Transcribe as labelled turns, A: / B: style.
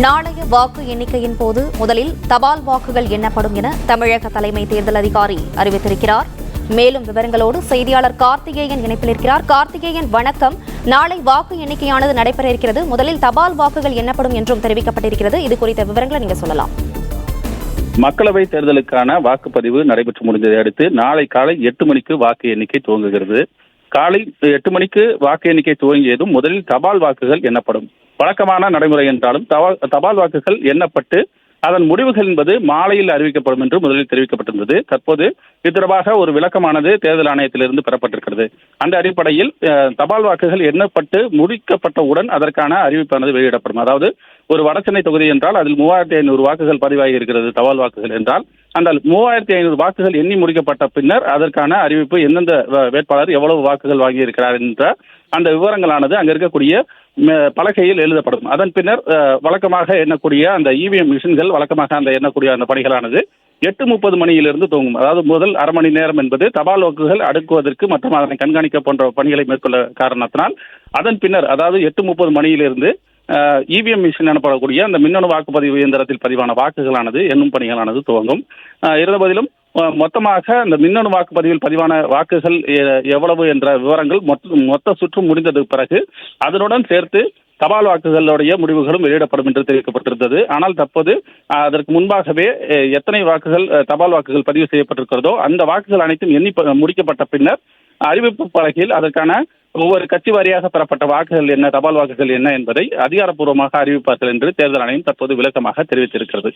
A: நாளைய வாக்கு எண்ணிக்கையின் போது முதலில் தபால் வாக்குகள் எண்ணப்படும் என தமிழக தலைமை தேர்தல் அதிகாரி அறிவித்திருக்கிறார். மேலும் விவரங்களோடு செய்தியாளர் கார்த்திகேயன் இணைப்பில் இருக்கிறார். கார்த்திகேயன், வணக்கம். நாளை வாக்கு எண்ணிக்கையானது நடைபெற இருக்கிறது. முதலில் தபால் வாக்குகள் எண்ணப்படும் என்றும் தெரிவிக்கப்பட்டிருக்கிறது. இது குறித்த விவரங்களை நீங்க சொல்லலாம்.
B: மக்களவை தேர்தலுக்கான வாக்குப்பதிவு நடைபெற்று முடிந்ததை அடுத்து நாளை காலை 8 மணிக்கு வாக்கு எண்ணிக்கை துவங்குகிறது. காலை 8 மணிக்கு வாக்கு எண்ணிக்கை துவங்கியதும் முதலில் தபால் வாக்குகள் எண்ணப்படும். வழக்கமான நடைமுறை என்றாலும் தபால் வாக்குகள் எண்ணப்பட்டு அதன் முடிவுகள் என்பது மாலையில் அறிவிக்கப்படும் என்று முதலில் தெரிவிக்கப்பட்டிருந்தது. தற்போது இது தொடர்பாக ஒரு விளக்கமானது தேர்தல் ஆணையத்திலிருந்து பெறப்பட்டிருக்கிறது. அந்த அடிப்படையில் தபால் வாக்குகள் எண்ணப்பட்டு முடிக்கப்பட்டவுடன் அதற்கான அறிவிப்பானது வெளியிடப்படும். அதாவது ஒரு வடசென்னை தொகுதி என்றால் அதில் 3500 வாக்குகள் பதிவாகி இருக்கிறது தபால் வாக்குகள் என்றால் அந்த 3500 வாக்குகள் எண்ணி முடிக்கப்பட்ட பின்னர் அதற்கான அறிவிப்பு எந்தெந்த வேட்பாளர் எவ்வளவு வாக்குகள் வாங்கியிருக்கிறார் என்ற அந்த விவரங்களானது அங்க இருக்கக்கூடிய பலகையில் எழுதப்படும். அதன் பின்னர் வழக்கமாக எண்ணக்கூடிய அந்த இவிஎம் மிஷின்கள் வழக்கமாக அந்த எண்ணக்கூடிய அந்த பணிகளானது 8:30 மணியிலிருந்து துவங்கும். அதாவது முதல் அரை மணி நேரம் என்பது தபால் வாக்குகள் அடுக்குவதற்கு மற்றும் அதனை கண்காணிக்க போன்ற பணிகளை மேற்கொள்ள காரணத்தினால் அதன் பின்னர் அதாவது 8:30 மணியிலிருந்து இவிஎம் மிஷின் எனப்படக்கூடிய அந்த மின்னணு வாக்குப்பதிவு இயந்திரத்தில் பதிவான வாக்குகளானது எண்ணும் பணிகளானது துவங்கும். இருந்தபோதிலும் மொத்தமாக அந்த மின்னணு வாக்குப்பதிவில் பதிவான வாக்குகள் எவ்வளவு என்ற விவரங்கள் மொத்த சுற்று முடிந்தது பிறகு அதனுடன் சேர்த்து தபால் வாக்குகளுடைய முடிவுகளும் வெளியிடப்படும் என்று தெரிவிக்கப்பட்டிருந்தது. ஆனால் தற்போது அதற்கு முன்பாகவே எத்தனை வாக்குகள் தபால் வாக்குகள் பதிவு செய்யப்பட்டிருக்கிறதோ அந்த வாக்குகள் அனைத்தும் எண்ணி முடிக்கப்பட்ட பின்னர் அறிவிப்பு பலகையில் அதற்கான ஒவ்வொரு கட்சி வாரியாக பெறப்பட்ட வாக்குகள் என்ன, தபால் வாக்குகள் என்ன என்பதை அதிகாரப்பூர்வமாக அறிவிப்பார்கள் என்று தேர்தல் ஆணையம் தற்போது விளக்கமாக தெரிவித்திருக்கிறது.